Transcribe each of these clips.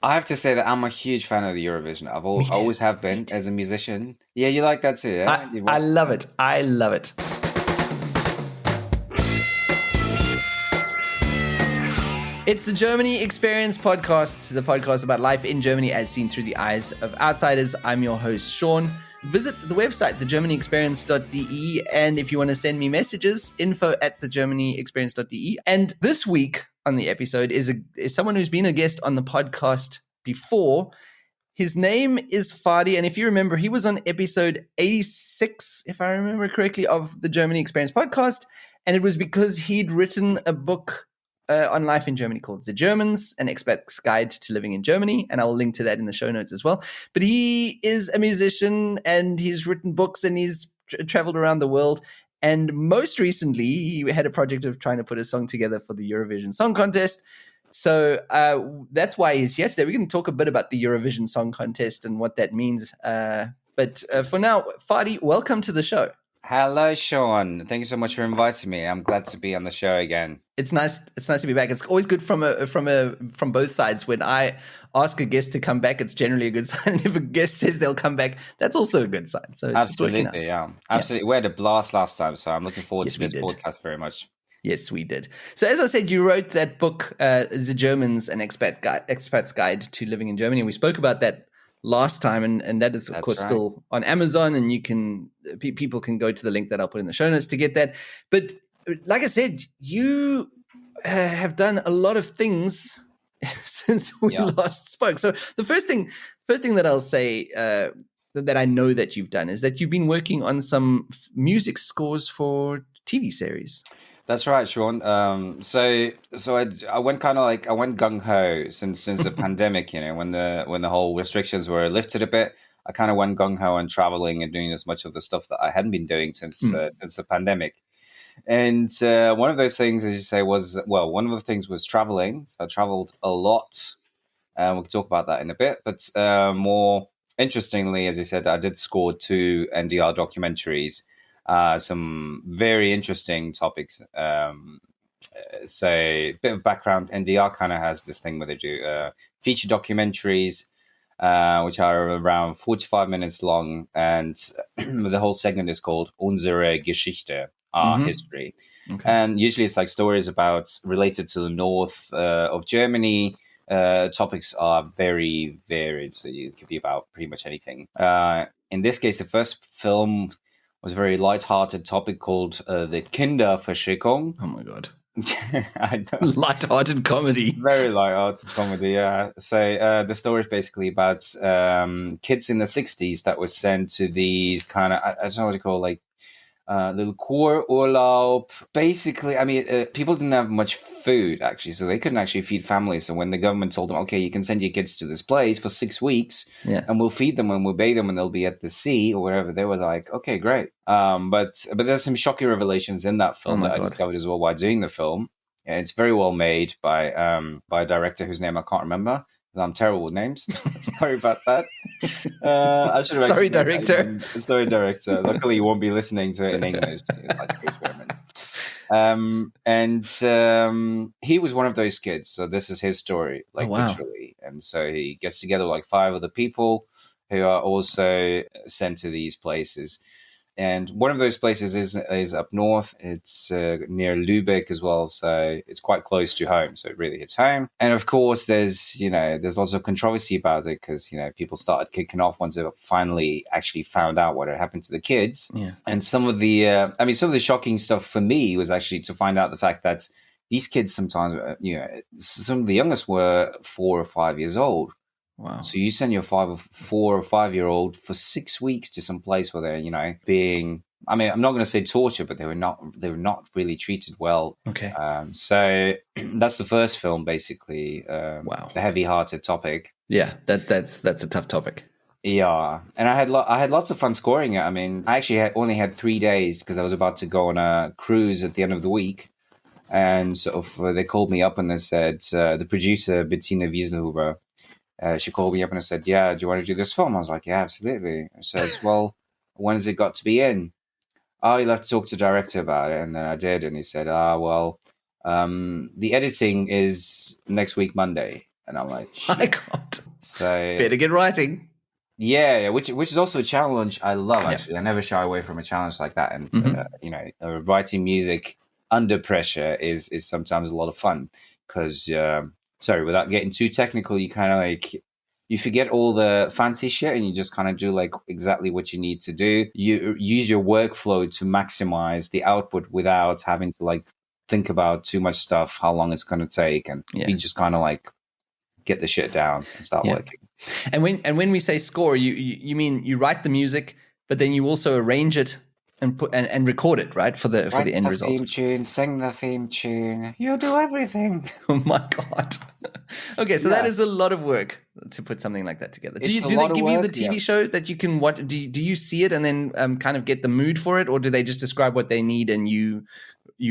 I have to say that I'm a huge fan of the Eurovision. Me too. Always have been as a musician. Yeah, you like that too, yeah? I love it. I love it. It's the Germany Experience podcast, the podcast about life in Germany as seen through the eyes of outsiders. I'm your host, Sean. Visit the website, thegermanyexperience.de, and if you want to send me messages, info@thegermanyexperience.de. And this week on the episode is someone who's been a guest on the podcast before. His name is Fadi, and if you remember, he was on episode 86, if I remember correctly, of the Germany Experience podcast, and it was because he'd written a book on life in Germany called The Germans, an Expat's Guide to Living in Germany, and I'll link to that in the show notes as well. But he is a musician, and he's written books, and he's traveled around the world. And most recently, he had a project of trying to put a song together for the Eurovision Song Contest. So that's why he's here today. We're going to talk a bit about the Eurovision Song Contest and what that means. But for now, Fadi, welcome to the show. Hello, Sean. Thank you so much for inviting me. I'm glad to be on the show again. It's nice. It's nice to be back. It's always good from both sides. When I ask a guest to come back, it's generally a good sign. And if a guest says they'll come back, that's also a good sign. So absolutely, yeah, absolutely. Yeah. We had a blast last time, so I'm looking forward to this podcast very much. Yes, we did. So as I said, you wrote that book, The Germans, an Expat's Guide to Living in Germany. We spoke about that last time, and that is, of course, right, still on Amazon, and people can go to the link that I'll put in the show notes to get that. But like I said, you have done a lot of things since we last spoke. So the first thing that I'll say that I know that you've done is that you've been working on some music scores for TV series. That's right, Sean. So I went gung ho since the pandemic. You know, when the whole restrictions were lifted a bit, I kind of went gung ho on traveling and doing as much of the stuff that I hadn't been doing since the pandemic. And one of those things, as you say, was traveling. So I traveled a lot. We can talk about that in a bit. But more interestingly, as you said, I did score 2 NDR documentaries. Some very interesting topics. So a bit of background, NDR kind of has this thing where they do feature documentaries, which are around 45 minutes long, and the whole segment is called Unsere Geschichte, our history. Okay. And usually it's like stories related to the north of Germany. Topics are very varied, so it could be about pretty much anything. In this case, the first film was a very light-hearted topic called the Kinderverschickung. Oh my God. I know. Light-hearted comedy. Very light-hearted comedy, yeah. So the story is basically about kids in the 60s that were sent to these kind of, I don't know what to call, like, little Kururlaub. Basically, I mean, people didn't have much food, actually, so they couldn't actually feed families. So when the government told them, okay, you can send your kids to this place for 6 weeks, and we'll feed them and we'll bathe them and they'll be at the sea or wherever, they were like, okay, great. But there's some shocking revelations in that film that I discovered as well while doing the film. And it's very well made by a director whose name I can't remember. I'm terrible with names. Sorry about that. I should have Sorry, director. Sorry, director. Luckily, you won't be listening to it in English. It's like German. And he was one of those kids. So this is his story, literally. And so he gets together with 5 other people who are also sent to these places. And one of those places is up north. It's near Lübeck as well, so it's quite close to home. So it really hits home. And of course, there's lots of controversy about it because people started kicking off once they finally actually found out what had happened to the kids. Yeah. And some of the shocking stuff for me was actually to find out the fact that these kids sometimes, some of the youngest were 4 or 5 years old. Wow. So you send your 4 or 5-year-old for 6 weeks to some place where they're, being, I mean, I'm not going to say tortured, but they were not really treated well. Okay. So that's the first film, basically. Wow. The heavy-hearted topic. Yeah, that's a tough topic. Yeah, and I had lots of fun scoring it. I mean, I actually only had 3 days because I was about to go on a cruise at the end of the week. And sort of they called me up and they said, the producer, Bettina Wieselhuber, she called me up and I said, yeah, do you want to do this film? I was like, yeah, absolutely. She says, well, when has it got to be in? Oh, you'll have to talk to the director about it. And then I did. And he said, the editing is next week, Monday. And I'm like, my God. So better get writing. yeah, which is also a challenge I love. Actually, I never shy away from a challenge like that. And writing music under pressure is sometimes a lot of fun because sorry, without getting too technical, you kind of like you forget all the fancy shit and you just kind of do like exactly what you need to do. You use your workflow to maximize the output without having to like think about too much stuff, how long it's going to take, and you just kind of like get the shit down and start working. And when we say score, you mean you write the music, but then you also arrange it and put and record it, right, for the end result. Theme tune, sing the theme tune. You do everything. Oh my god. Okay, so that is a lot of work to put something like that together. Do they give you the TV show that you can watch? Do you see it and then kind of get the mood for it, or do they just describe what they need and you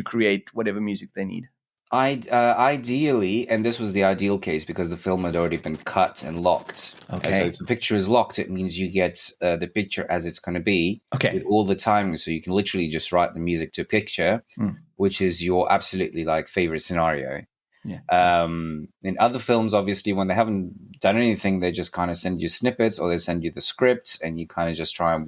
create whatever music they need? Ideally, and this was the ideal case because the film had already been cut and locked. Okay. So if the picture is locked, it means you get the picture as it's going to be with all the timing. So you can literally just write the music to a picture, which is your absolutely like favorite scenario. Yeah. In other films, obviously, when they haven't done anything, they just kind of send you snippets or they send you the script and you kind of just try and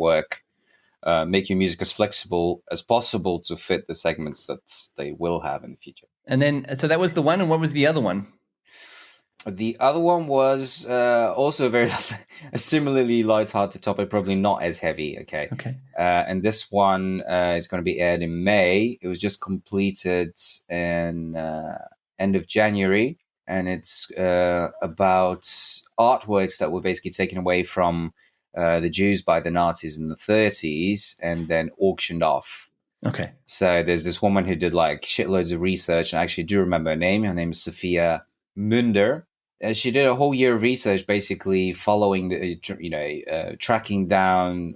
make your music as flexible as possible to fit the segments that they will have in the future. And then, so that was the one, and what was the other one? The other one was also a similarly light-hearted topic, probably not as heavy. Okay. And this one is going to be aired in May. It was just completed in end of January, and it's about artworks that were basically taken away from the Jews by the Nazis in the 30s and then auctioned off. Okay. So there's this woman who did like shitloads of research, and I actually do remember her name. Her name is Sophia Munder. She did a whole year of research, basically following tracking down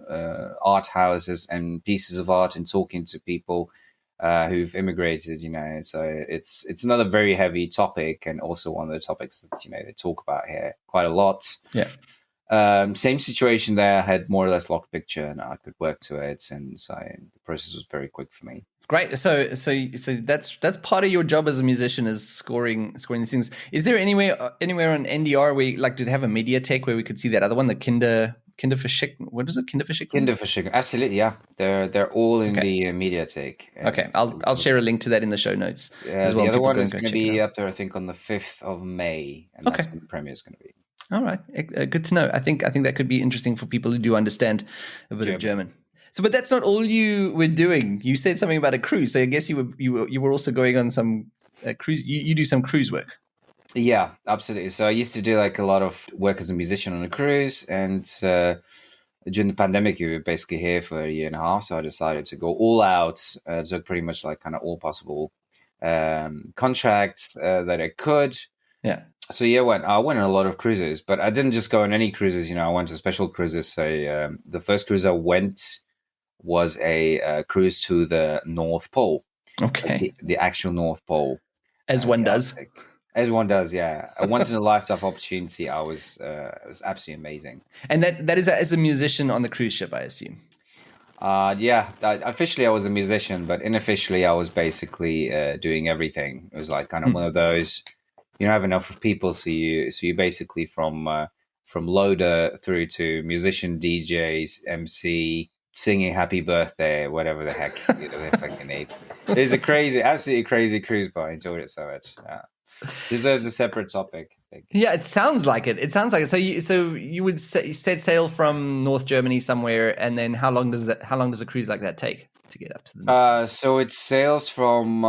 art houses and pieces of art and talking to people who've immigrated. So it's another very heavy topic, and also one of the topics that they talk about here quite a lot. Yeah. Same situation there. I had more or less locked picture and I could work to it, and so the process was very quick for me. Great. So that's part of your job as a musician, is scoring these things. Is there anywhere on NDR where do they have a Mediatek where we could see that other one, the Kinderverschicken? What is it? Kinderverschicken. Absolutely, yeah. They're all in the Mediatek. Okay, I'll share a link to that in the show notes as well. The other one is going to be up there, I think, on the 5th of May, and that's when the premiere is going to be. All right, good to know. I think that could be interesting for people who do understand a bit of German. So, but that's not all you were doing. You said something about a cruise. So I guess you were also going on some cruise. You do some cruise work. Yeah, absolutely. So I used to do like a lot of work as a musician on a cruise, and during the pandemic, we were basically here for a year and a half. So I decided to go all out. So pretty much like kind of all possible contracts that I could. Yeah. So I went on a lot of cruises, but I didn't just go on any cruises. I went to special cruises. So the first cruise I went was a cruise to the North Pole. Okay. The actual North Pole. As one does. As one does, yeah. A once in a lifetime opportunity. It was absolutely amazing. And that is as a musician on the cruise ship, I assume. Officially I was a musician, but unofficially I was basically doing everything. It was like kind of one of those. You don't have enough of people, so you basically from loader through to musician, DJs, MC, singing happy birthday, whatever the heck they fucking need. It's absolutely crazy cruise, but I enjoyed it so much. Deserves a separate topic, I think. Yeah, it sounds like it. So you would set sail from North Germany somewhere, and then how long does a cruise like that take to get up to the so it sails from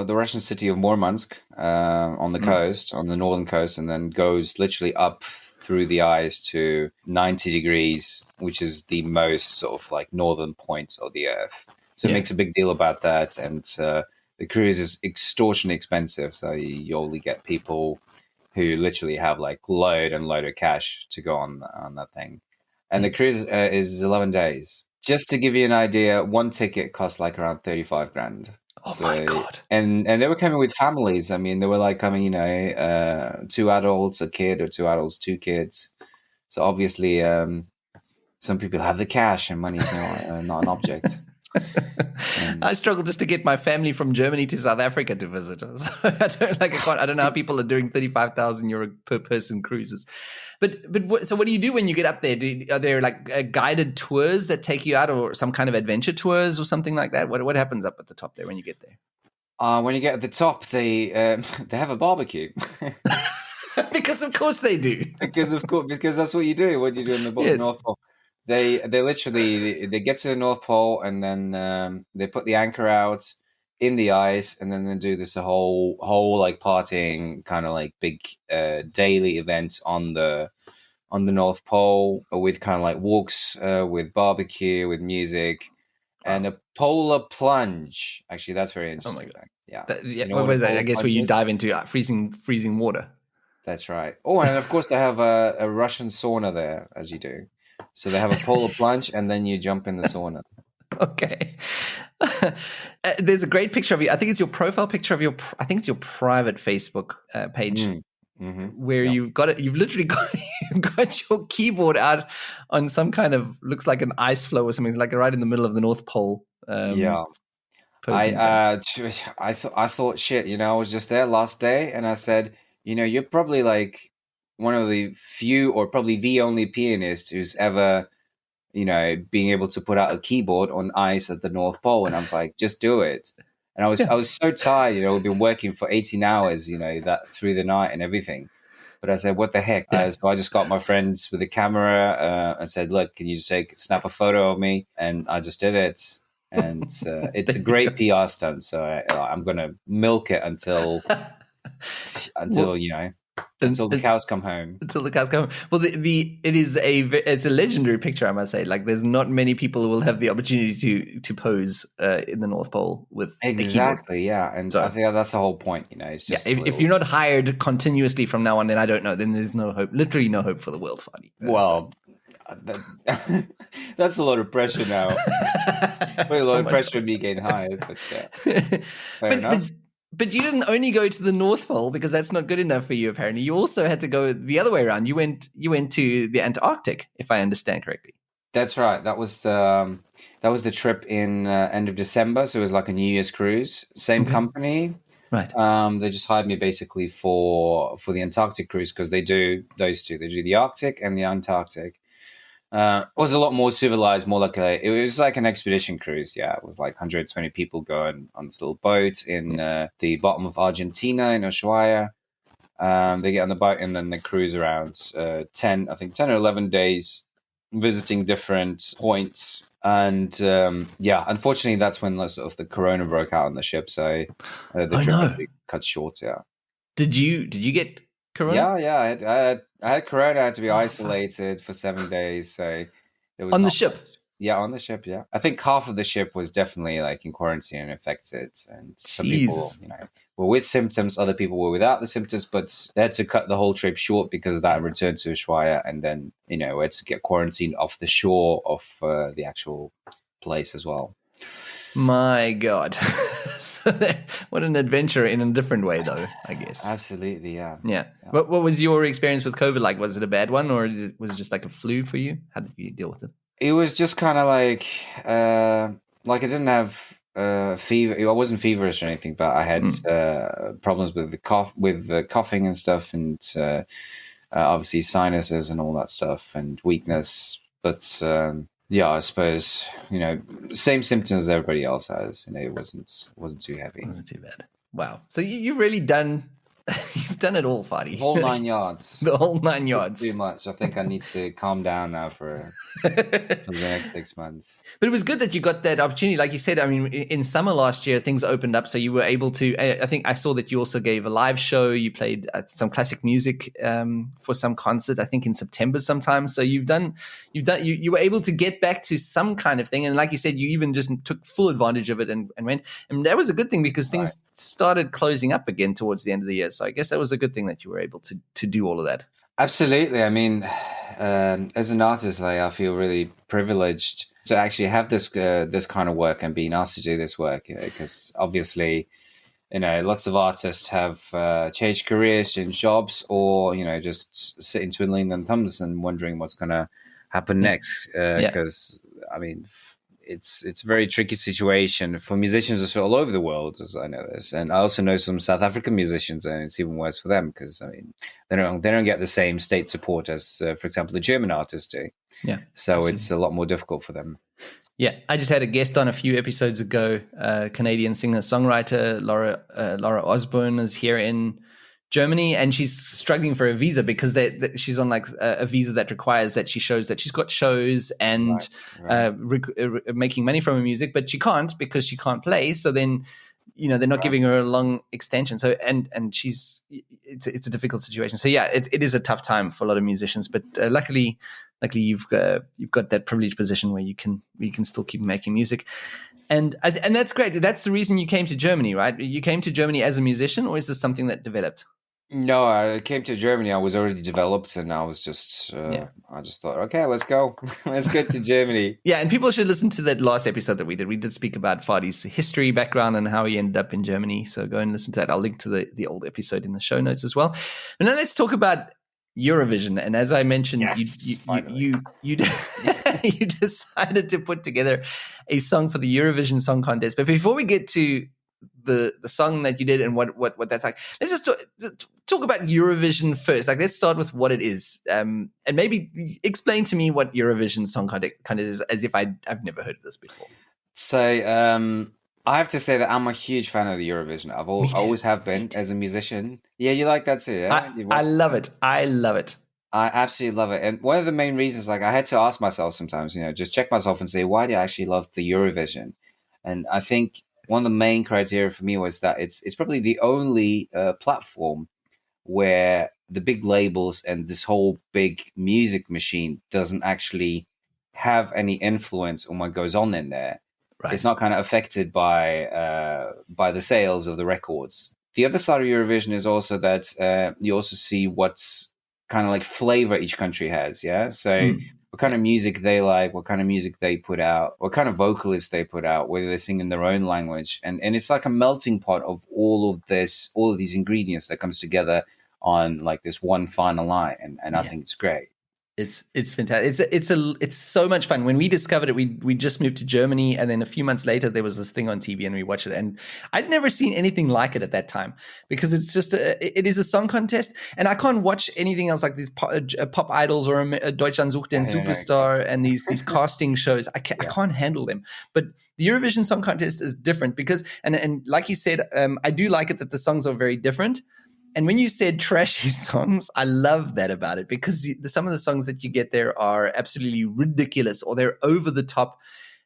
the Russian city of Murmansk on the coast, on the northern coast, and then goes literally up through the ice to 90 degrees, which is the most sort of like northern point of the earth. So it makes a big deal about that, and the cruise is extortionately expensive. So you only get people who literally have like load and load of cash to go on that thing. And the cruise is 11 days. Just to give you an idea, one ticket costs like around 35 grand. Oh my God. And they were coming with families. I mean, they were like coming, 2 adults, a kid, or 2 adults, 2 kids. So obviously, some people have the cash and money is not an object. I struggle just to get my family from Germany to South Africa to visit us. I don't know how people are doing 35,000 euro per person cruises. So what do you do when you get up there? Are there like guided tours that take you out, or some kind of adventure tours or something like that? What happens up at the top there when you get there? When you get at the top, they have a barbecue. Because of course they do. because that's what you do. What do you do in the Yes. North Pole? They literally they get to the North Pole, and then they put the anchor out in the ice, and then they do this whole like partying kind of like big daily event on the North Pole, with kind of like walks, with barbecue, with music, and a polar plunge. Actually, that's very interesting. Oh my God. Yeah. Yeah. You know What what is a that? I polar guess where plunge you is? dive into freezing water. That's right. Oh, and of course they have a Russian sauna there, as you do. So they have a polar plunge, and then you jump in the sauna. Okay. There's a great picture of you. I think it's your profile picture of I think it's your private Facebook page, where Yep. you've got it. You've literally you've got your keyboard out on some kind of, looks like an ice floe or something, like right in the middle of the North Pole. Yeah. Posing I thought shit, I was just there last day, and I said, you're probably like one of the few, or probably the only pianist who's ever, being able to put out a keyboard on ice at the North Pole. And I was like, just do it. And I was so tired, we've been working for 18 hours, that through the night and everything. But I said, what the heck? So I just got my friends with a camera and said, look, can you just snap a photo of me? And I just did it. And it's a great PR stunt. So I'm going to milk it until the cows come home. Until the cows come home. Well, it's a legendary picture, I must say. Like, there's not many people who will have the opportunity to pose in the North Pole with exactly, yeah. And so, I think that's the whole point. It's just if you're not hired continuously from now on, then I don't know. Then there's no hope. Literally no hope for the world, Fadi. Well, that's a lot of pressure now. A lot of pressure of me getting hired, but fair enough. But you didn't only go to the North Pole, because that's not good enough for you, apparently. You also had to go the other way around. You went to the Antarctic, if I understand correctly. That's right. That was the trip in end of December. So it was like a New Year's cruise. Same company. Right. They just hired me basically for the Antarctic cruise, because they do those two. They do the Arctic and the Antarctic. It was a lot more civilized, more like it was like an expedition cruise. Yeah, it was like 120 people going on this little boat in the bottom of Argentina, in Ushuaia. They get on the boat, and then they cruise around 10 or 11 days, visiting different points. And unfortunately, that's when the corona broke out on the ship. So the trip had to be cut short. Yeah. Did you get corona? Yeah. I had corona. I had to be isolated for 7 days. So there was on the ship. Yeah, on the ship. Yeah, I think half of the ship was definitely like in quarantine and infected, and some people, were with symptoms. Other people were without the symptoms, but they had to cut the whole trip short because of that, and return to Ushuaia, and then we had to get quarantined off the shore of the actual place as well. My God. What an adventure in a different way, though, I guess. Absolutely, yeah. Yeah. What was your experience with COVID like? Was it a bad one, or was it just like a flu for you? How did you deal with it? It was just kind of like I didn't have fever. I wasn't feverish or anything, but I had problems with the coughing and stuff, and obviously sinuses and all that stuff, and weakness. But I suppose same symptoms as everybody else has. It wasn't too heavy. It wasn't too bad. Wow. So you've really done. You've done it all, Fadi. The whole 9 yards. The whole 9 yards. Too much. I think I need to calm down now for the next 6 months. But it was good that you got that opportunity. Like you said, I mean, in summer last year, things opened up. So you were able to, I think I saw that you also gave a live show. You played some classic music for some concert, I think in September sometime. So you were able to get back to some kind of thing. And like you said, you even just took full advantage of it and went. And that was a good thing, because things started closing up again towards the end of the year. So I guess that was a good thing that you were able to do all of that. Absolutely. I mean, as an artist, I feel really privileged to actually have this kind of work and being asked to do this work, because obviously, lots of artists have changed careers, changed jobs, or, just sitting twiddling their thumbs and wondering what's going to happen next. Because, I mean, it's a very tricky situation for musicians all over the world, as I know this, and I also know some South African musicians, and it's even worse for them because I mean they don't get the same state support as, for example, the German artists do. Yeah, so absolutely. It's a lot more difficult for them. Yeah, I just had a guest on a few episodes ago. Canadian singer-songwriter Laura Osborne is here in Germany, and she's struggling for a visa because she's on like a visa that requires that she shows that she's got shows and making money from her music, but she can't because she can't play. So then, they're not giving her a long extension. So and it's a difficult situation. So yeah, it is a tough time for a lot of musicians, but luckily you've got that privileged position where you can still keep making music, and that's great. That's the reason you came to Germany, right? You came to Germany as a musician, or is this something that developed? No, I came to Germany. I was already developed, and I was just I just thought, okay, let's go, let's go to Germany. Yeah, and people should listen to that last episode that we did. We did speak about Fadi's history, background, and how he ended up in Germany. So go and listen to that. I'll link to the old episode in the show notes as well. And now let's talk about Eurovision. And as I mentioned, you you decided to put together a song for the Eurovision Song Contest. But before we get to the song that you did and what that's like, let's just talk about Eurovision first. Like, let's start with what it is, and maybe explain to me what Eurovision Song Contest is, as if I've never heard of this before. So I have to say that I'm a huge fan of the Eurovision. I always have been as a musician. Yeah, you like that too, yeah? I love it. I love it. I absolutely love it. And one of the main reasons, like, I had to ask myself sometimes, just check myself and say, why do I actually love the Eurovision? And I think one of the main criteria for me was that it's probably the only platform where the big labels and this whole big music machine doesn't actually have any influence on what goes on in there. Right. It's not kind of affected by the sales of the records. The other side of Eurovision is also that you also see what's kind of like flavor each country has. Yeah. So what kind of music they like, what kind of music they put out, what kind of vocalists they put out, whether they sing in their own language. And it's like a melting pot of all of these ingredients that comes together on like this one final line. And I think it's great. It's fantastic. It's so much fun. When we discovered it, we just moved to Germany, and then a few months later there was this thing on TV and we watched it, and I'd never seen anything like it at that time, because it's just it is a song contest, and I can't watch anything else like these pop idols or a Deutschland sucht den Superstar and these casting shows. I can't handle them. But the Eurovision Song Contest is different because and like you said, I do like it that the songs are very different. And when you said trashy songs, I love that about it, because some of the songs that you get there are absolutely ridiculous, or they're over the top,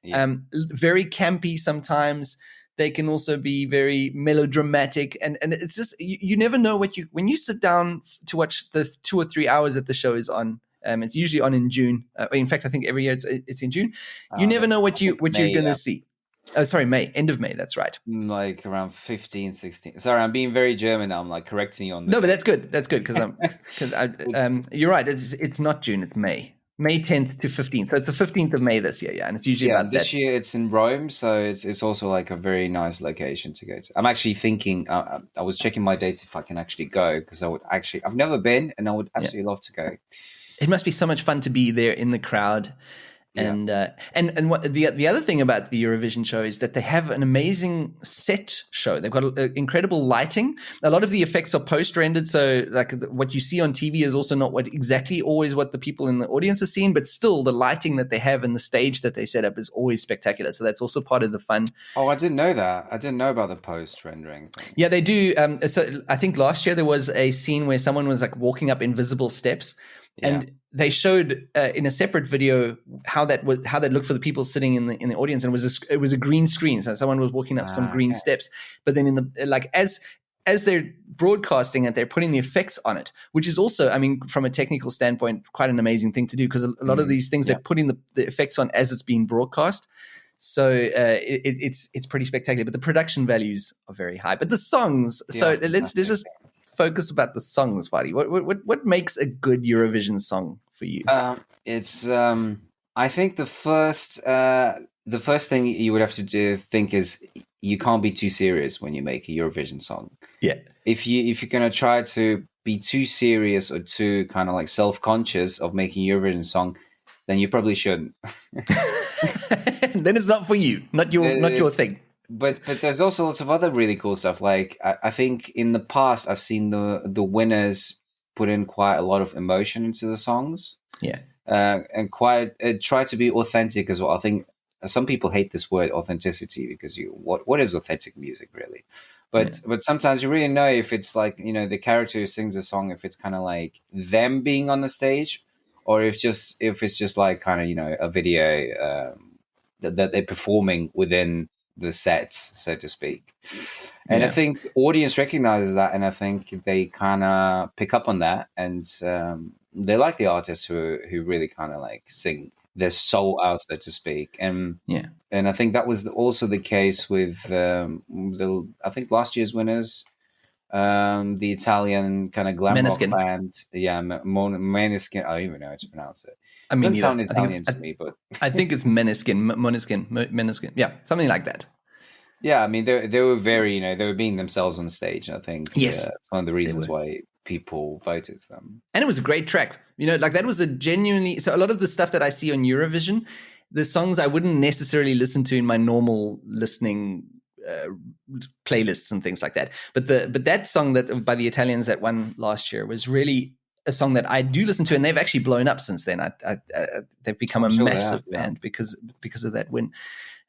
very campy sometimes. They can also be very melodramatic. And it's just, you never know when you sit down to watch the 2 or 3 hours that the show is on. It's usually on in June. In fact, I think every year it's in June. You never know what you're going to see. Oh, sorry, May. End of May. That's right. Like around 15, 16. Sorry, I'm being very German now. I'm like correcting you on the No, but that's good. That's good because you're right. It's not June. It's May. May 10th to 15th. So it's the 15th of May this year, yeah. And it's usually about this year it's in Rome, so it's also like a very nice location to go to. I'm actually thinking, I was checking my dates if I can actually go, because I've never been, and I would absolutely love to go. It must be so much fun to be there in the crowd. And what the other thing about the Eurovision show is that they have an amazing set show. They've got incredible lighting. A lot of the effects are post-rendered, so like what you see on TV is also not always what the people in the audience are seeing, but still the lighting that they have and the stage that they set up is always spectacular. So that's also part of the fun. Oh, I didn't know that. I didn't know about the post-rendering thing. Yeah, they do. So I think last year there was a scene where someone was like walking up invisible steps. And they showed in a separate video how that looked for the people sitting in the audience, and it was a green screen, so someone was walking up some green steps. But then in the as they're broadcasting it, they're putting the effects on it, which is also, I mean, from a technical standpoint, quite an amazing thing to do, because a lot of these things they're putting the effects on as it's being broadcast. So it's pretty spectacular. But the production values are very high. But the songs, let's just focus about the songs, Fadi. What makes a good Eurovision song for you? I think the first thing you would have to think is you can't be too serious when you make a Eurovision song. Yeah. If you're gonna try to be too serious or too kind of like self-conscious of making a Eurovision song, then you probably shouldn't. Then it's not for you, not your thing. But there's also lots of other really cool stuff. Like I think in the past I've seen the winners put in quite a lot of emotion into the songs. Yeah. And quite try to be authentic as well. I think some people hate this word authenticity because what is authentic music really? But sometimes you really know if it's like, you know, the character who sings a song, if it's kind of like them being on the stage, or if it's just like kind of, you know, a video that they're performing within the sets, so to speak. And I think audience recognizes that, and I think they kind of pick up on that, and they like the artists who really kind of like sing their soul out, so to speak. And I think that was also the case with I think last year's winners, the Italian kind of glam rock band, Måneskin. I don't even know how to pronounce it. I mean, doesn't sound Italian to me, but I think it's Måneskin. Yeah, something like that. Yeah, I mean, they were very, you know, they were being themselves on stage. I think it's one of the reasons why people voted for them. And it was a great track. You know, like that was so a lot of the stuff that I see on Eurovision, the songs I wouldn't necessarily listen to in my normal listening playlists and things like that. But that song that by the Italians that won last year was really a song that I do listen to, and they've actually blown up since then. They've become a massive band because of that win.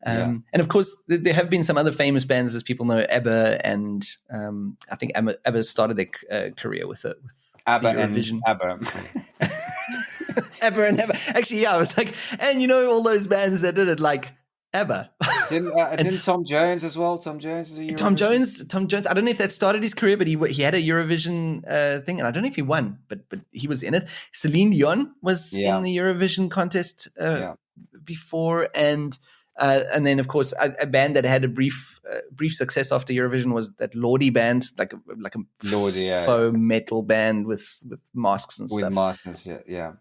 And of course, there have been some other famous bands, as people know, ABBA, and I think ABBA started their career with ABBA Eurovision. And ABBA. ABBA and ABBA. Actually, I was like, and you know all those bands that did it, like ABBA. Didn't Tom Jones as well? Tom Jones is a Eurovision. Tom Jones. I don't know if that started his career, but he had a Eurovision thing, and I don't know if he won, but he was in it. Celine Dion was in the Eurovision contest before, and then of course a band that had a brief success after Eurovision was that Lordi band, like a Lordi, faux metal band with masks and stuff. With masks, yeah.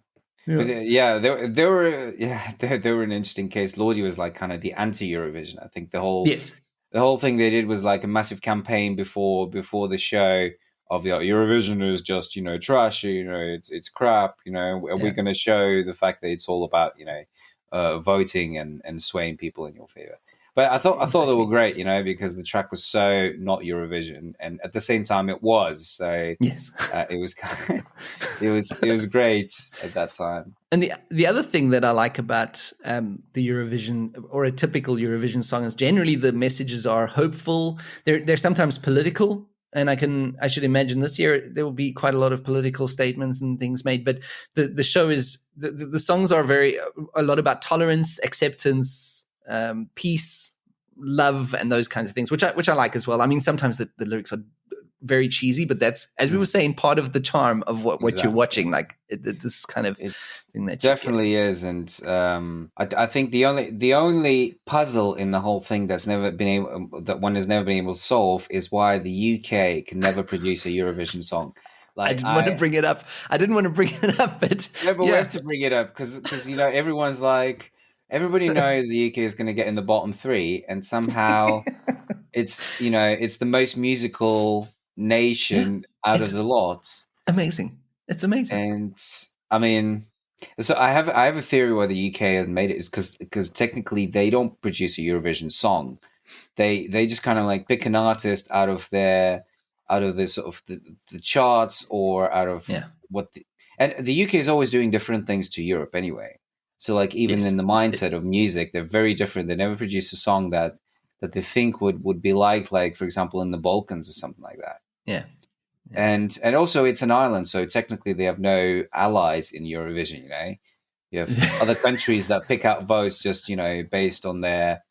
But they were an interesting case. Lordi was like kind of the anti-Eurovision. I think the whole thing they did was like a massive campaign before the show of Eurovision is just, you know, trash, you know, it's crap, you know, we're going to show the fact that it's all about, you know, voting and swaying people in your favor. But I thought they were great, you know, because the track was so not Eurovision, and at the same time it was. So it was it was great at that time. And the other thing that I like about the Eurovision, or a typical Eurovision song, is generally the messages are hopeful. They're sometimes political. And I should imagine this year there will be quite a lot of political statements and things made. But the show is the songs are a lot about tolerance, acceptance, peace, love, and those kinds of things, which I like as well. I mean, sometimes the lyrics are very cheesy, but that's, as we were saying, part of the charm of what you're watching. Like this kind of thing that definitely is. And I think the only puzzle in the whole thing that one has never been able to solve is why the UK can never produce a Eurovision song. Like, I didn't want to bring it up. But we have to bring it up because you know everyone's like, everybody knows the UK is going to get in the bottom three, and somehow it's, you know, it's the most musical nation out of the lot. Amazing. It's amazing. And I mean, so I have a theory why the UK has made it is because technically they don't produce a Eurovision song. They just kind of like pick an artist out of the sort of the charts, or out of and the UK is always doing different things to Europe anyway. So like even in the mindset of music, they're very different. They never produce a song that they think would be like for example in the Balkans or something like that. Yeah. And also it's an island, so technically they have no allies in Eurovision, you know. You have other countries that pick out votes just, you know, based on their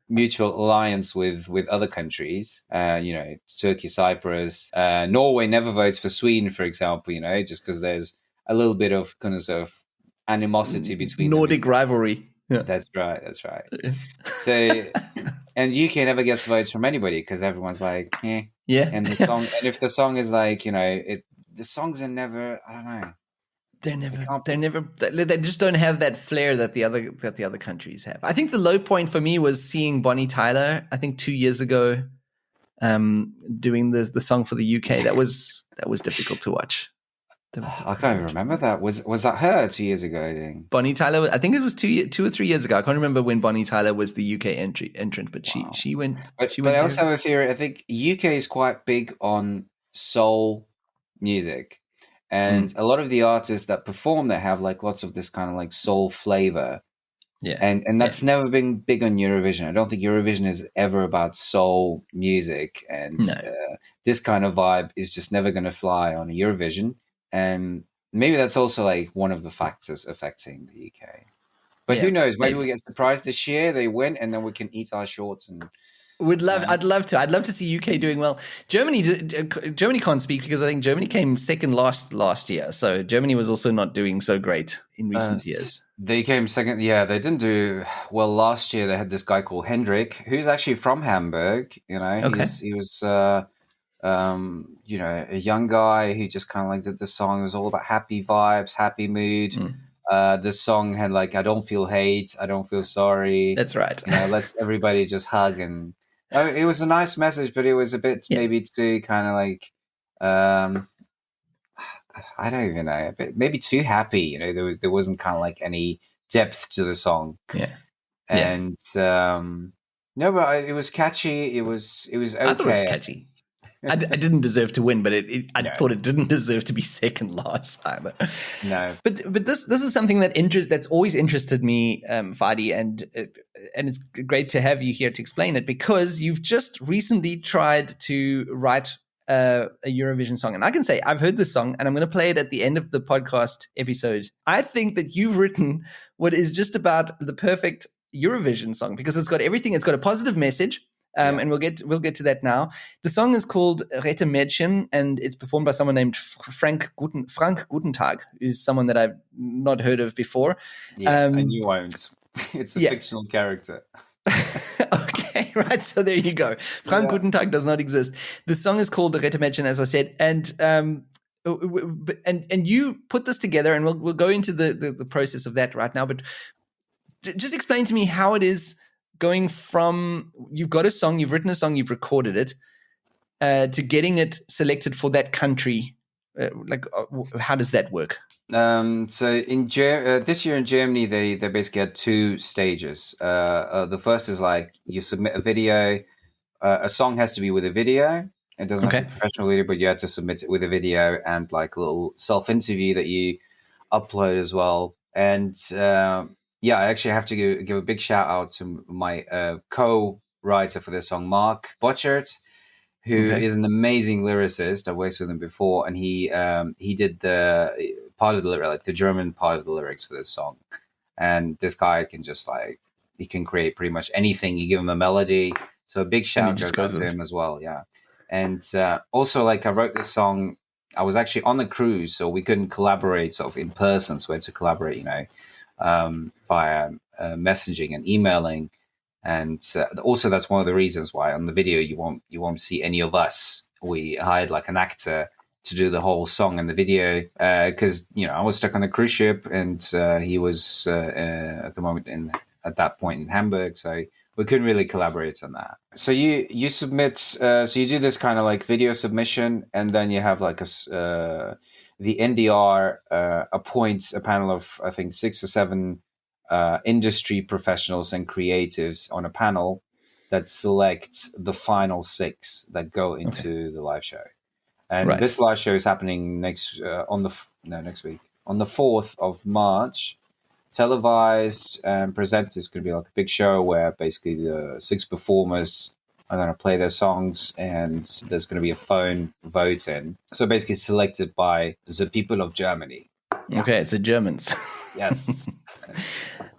mutual alliance with other countries. You know, Turkey, Cyprus, Norway never votes for Sweden, for example, you know, just because there's a little bit of kind of animosity between Nordic rivalry. Yeah. That's right. So, and UK never gets votes from anybody because everyone's like, yeah. And the song, and if the song is like, you know, the songs are never, I don't know. They just don't have that flair that the other countries have. I think the low point for me was seeing Bonnie Tyler, I think 2 years ago, doing the song for the UK. That was difficult to watch. I can't even remember that. Was that her 2 years ago? I think. Bonnie Tyler, I think it was 2 or 3 years ago. I can't remember when Bonnie Tyler was the UK entrant, but she went. But I also have a theory. I think UK is quite big on soul music, and a lot of the artists that perform there have like lots of this kind of like soul flavor. Yeah, and that's never been big on Eurovision. I don't think Eurovision is ever about soul music, and this kind of vibe is just never going to fly on Eurovision. And maybe that's also like one of the factors affecting the UK. But who knows? Maybe we get surprised this year. They win, and then we can eat our shorts and. I'd love to see UK doing well. Germany can't speak because I think Germany came second last year. So Germany was also not doing so great in recent years. They came second. Yeah, they didn't do well last year. They had this guy called Hendrik, who's actually from Hamburg. You know, he was a young guy who just kind of like did the song. It was all about happy vibes, happy mood. The song had like, I don't feel hate, I don't feel sorry. That's right. Let's everybody just hug. And it was a nice message, but it was a bit maybe too kind of like, I don't even know, maybe too happy. There wasn't kind of like any depth to the song. Yeah. And no, but it was catchy. It was okay. I thought it was catchy. I didn't deserve to win, but I thought it didn't deserve to be second last either. No, but this is something that's always interested me, Fadi, and it's great to have you here to explain it, because you've just recently tried to write a Eurovision song, and I can say I've heard this song, and I'm going to play it at the end of the podcast episode. I think that you've written what is just about the perfect Eurovision song, because it's got everything. It's got a positive message. And we'll get to that now. The song is called Rette Mädchen, and it's performed by someone named Frank Gutentag, who's someone that I've not heard of before. Yeah, and you won't. It's a fictional character. Okay, right. So there you go. Frank Gutentag does not exist. The song is called Rette Mädchen, as I said, and you put this together, and we'll go into the process of that right now. But just explain to me how it is going from you've got a song, you've written a song, you've recorded it, to getting it selected for that country. How does that work? So in this year in Germany, they basically had two stages. The first is like you submit a video. A song has to be with a video. It doesn't have to be a professional video, but you have to submit it with a video and like a little self-interview that you upload as well. And I actually have to give a big shout out to my co-writer for this song, Mark Botchert, who is an amazing lyricist. I worked with him before, and he did the part of the lyric, like the German part of the lyrics for this song. And this guy can just he can create pretty much anything. You give him a melody, so a big shout goes out to him as well. Yeah, and also I wrote this song. I was actually on the cruise, so we couldn't collaborate sort of in person. So we had to collaborate, via messaging and emailing, and also that's one of the reasons why on the video you won't see any of us. We hired like an actor to do the whole song and the video, because I was stuck on a cruise ship, and he was at that point in Hamburg, so we couldn't really collaborate on that. So you submit, so you do this kind of like video submission, and then you have like the NDR appoints a panel of, I think, 6 or 7 industry professionals and creatives on a panel that selects the final 6 that go into the live show. And this live show is happening next week, on the 4th of March. Televised and presented. It's going to be like a big show where basically the 6 performers are going to play their songs, and there's going to be a phone vote in. So basically selected by the people of Germany. Yeah. Okay, it's the Germans. Yes.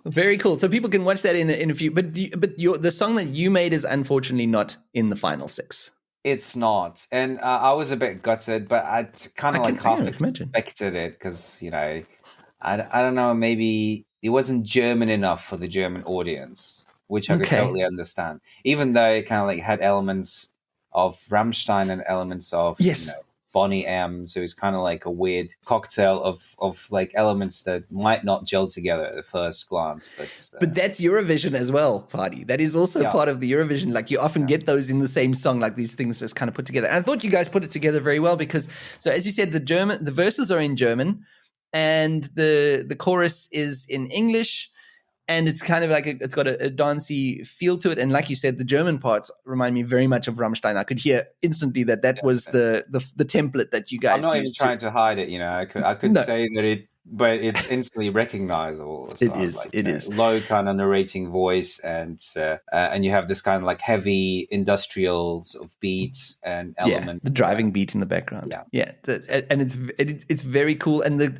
Very cool. So people can watch that in a few. But the song that you made is unfortunately not in the final 6. It's not, and I was a bit gutted, but I kind of half expected it, because I don't know, maybe it wasn't German enough for the German audience, which I could totally understand. Even though it kind of had elements of Rammstein and elements of Bonnie M. So it's kind of like a weird cocktail of like elements that might not gel together at the first glance. But that's Eurovision as well, Fadi. That is also Yeah. part of the Eurovision. Like you often get those in the same song, like these things just kind of put together. And I thought you guys put it together very well because, so as you said, the verses are in German, and the chorus is in English, and it's kind of like it's got a dancey feel to it. And like you said, the German parts remind me very much of Rammstein. I could hear instantly that was the template that you guys I'm not even used trying to hide it. I could No. say that it, but it's instantly recognizable. So It is. like, It is. low kind of narrating voice, and you have this kind of like heavy industrial sort of beats and element. The driving beat in the background. Yeah. And it's very cool. And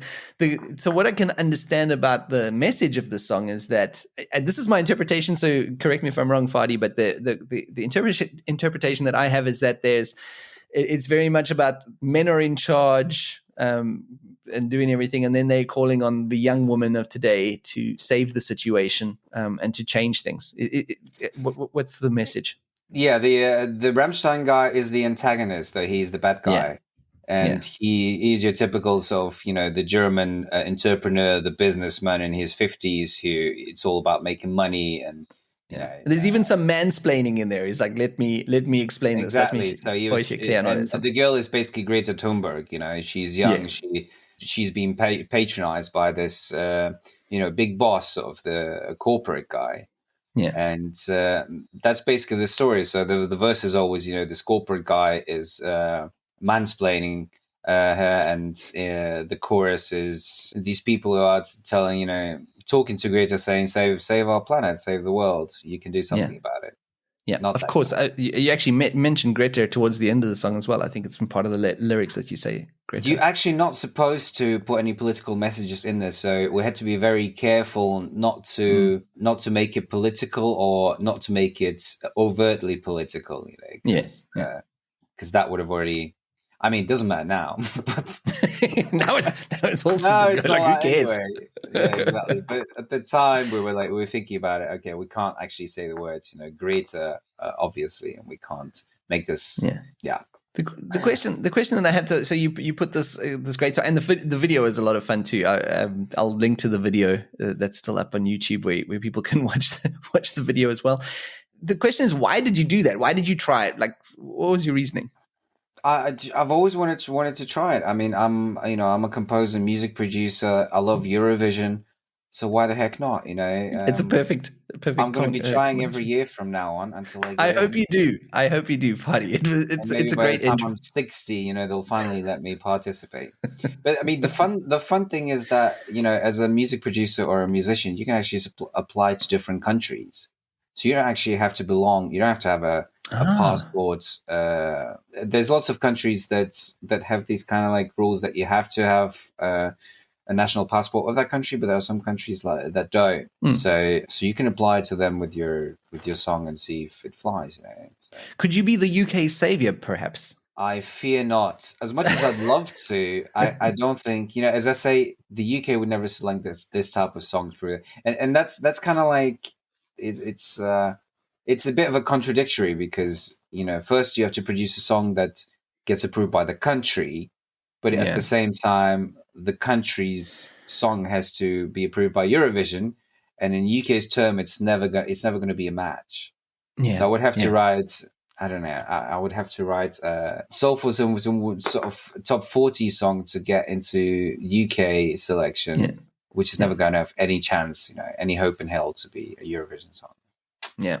so what I can understand about the message of the song is that, and this is my interpretation. So correct me if I'm wrong, Fadi, but the interpretation that I have is that it's very much about men are in charge. And doing everything, and then they're calling on the young woman of today to save the situation and to change things. What's the message? Yeah, the Rammstein guy is the antagonist, though he's the bad guy, and he's your typical sort of the German entrepreneur, the businessman in his 50s who it's all about making money and. There's even some mansplaining in there. He's like, let me explain exactly. this. So the girl is basically Greta Thunberg. She's young. She's been patronized by this big boss of the corporate guy. Yeah, and that's basically the story. So the verse is always this corporate guy is mansplaining her, and the chorus is these people who are telling talking to Greta, saying, save our planet, save the world. You can do something about it. Yeah, of course. You actually mentioned Greta towards the end of the song as well. I think it's been part of the lyrics that you say, Greta. You're actually not supposed to put any political messages in there, so we had to be very careful not to make it political or not to make it overtly political. Because that would have already. I mean, it doesn't matter now. But now it's all like who cares? Anyway. Yeah, exactly. But at the time, we were thinking about it. Okay, we can't actually say the words, Greta, obviously, and we can't make this. Yeah. The question that I have so you put this great song, and the video is a lot of fun too. I'll link to the video that's still up on YouTube where people can watch the video as well. The question is, why did you do that? Why did you try it? Like, what was your reasoning? I've always wanted to try it. I mean, I'm a composer, music producer. I love Eurovision, so why the heck not? It's a perfect. I'm going to be trying every year from now on until I hope you do. I hope you do, Fadi. It's a great. By the time I'm 60, they'll finally let me participate. But I mean, the fun thing is that as a music producer or a musician, you can actually apply to different countries. So you don't actually have to belong. You don't have to have a passport. There's lots of countries that have these kind of like rules that you have to have a national passport of that country, but there are some countries that don't. So you can apply to them with your song and see if it flies. So. Could you be the UK savior, perhaps? I fear not. As much as I'd love to, I don't think as I say, the UK would never select this type of songs for it, and that's kind of like. It's a bit of a contradictory because first you have to produce a song that gets approved by the country, but at the same time the country's song has to be approved by Eurovision, and in UK's term it's never going to be a match. So I would have to write. I don't know. I would have to write soulful some sort of top 40 song to get into UK selection. Yeah. Which is never going to have any chance, any hope in hell to be a Eurovision song. Yeah,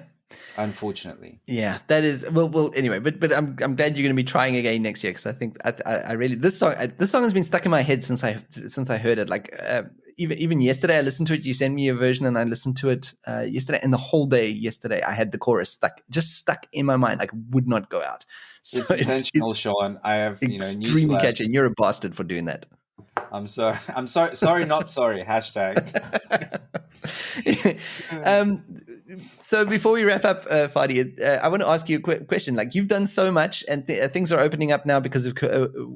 unfortunately. Yeah, that is well. Anyway, but I'm glad you're going to be trying again next year because I think I really this song has been stuck in my head since I heard it. Like even yesterday, I listened to it. You sent me a version, and I listened to it yesterday, and the whole day yesterday, I had the chorus stuck in my mind, like would not go out. So it's intentional, Sean. I have extremely catchy, and you're a bastard for doing that. I'm sorry. Sorry, not sorry. Hashtag. So before we wrap up, Fadi, I want to ask you a quick question. Like you've done so much, and things are opening up now because of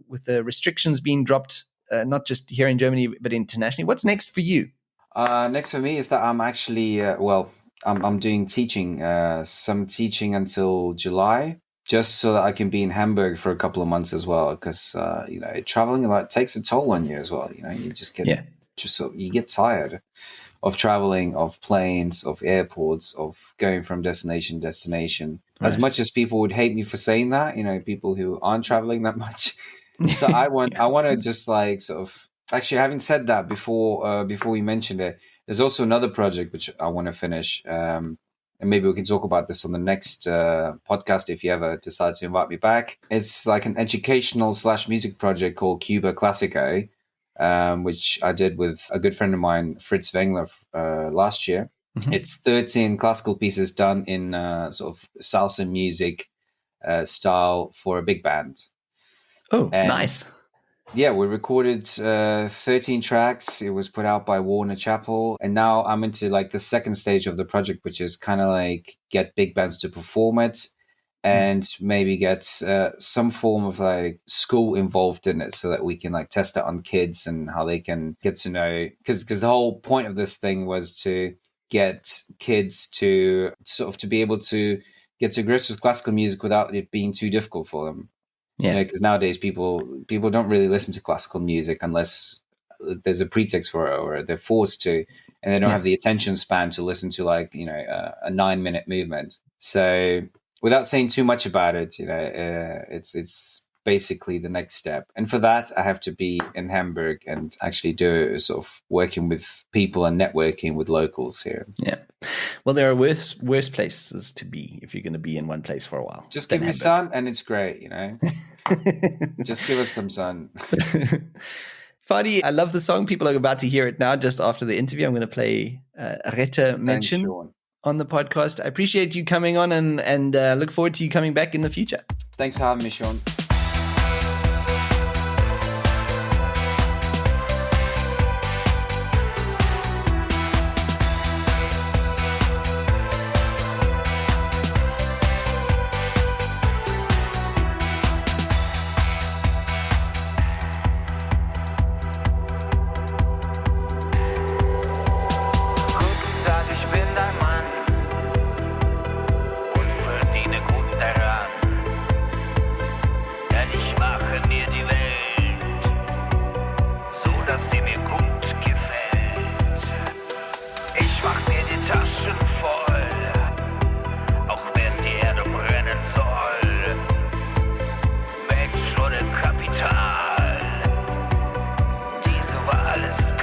with the restrictions being dropped, not just here in Germany but internationally. What's next for you? Next for me is that I'm actually I'm doing teaching, some teaching until July. just so that I can be in Hamburg for a couple of months as well. Because traveling a lot takes a toll on you as well. You just get you get tired of traveling, of planes, of airports, of going from destination to destination. Right. As much as people would hate me for saying that, people who aren't traveling that much. So I want to just like sort of actually, having said that, before we mentioned it, there's also another project which I want to finish. And maybe we can talk about this on the next podcast if you ever decide to invite me back. It's like an educational / music project called Cuba Classico, which I did with a good friend of mine, Fritz Wengler, last year. Mm-hmm. It's 13 classical pieces done in sort of salsa music style for a big band. Oh, nice. Yeah, we recorded 13 tracks. It was put out by Warner Chappell. And now I'm into like the second stage of the project, which is kind of like get big bands to perform it and maybe get some form of like school involved in it so that we can like test it on kids and how they can get to know. Because the whole point of this thing was to get kids to sort of to be able to get to grips with classical music without it being too difficult for them. Yeah, because nowadays people don't really listen to classical music unless there's a pretext for it or they're forced to, and they don't have the attention span to listen to like a 9-minute movement. So without saying too much about it, it's basically the next step. And for that, I have to be in Hamburg and actually do sort of working with people and networking with locals here. Yeah. Well, there are worse places to be if you're going to be in one place for a while. Just give me sun and it's great, Just give us some sun. Fadi, I love the song. People are about to hear it now just after the interview. I'm going to play Rette Mention on the podcast. I appreciate you coming on and look forward to you coming back in the future. Thanks for having me, Sean. Diese Wahl ist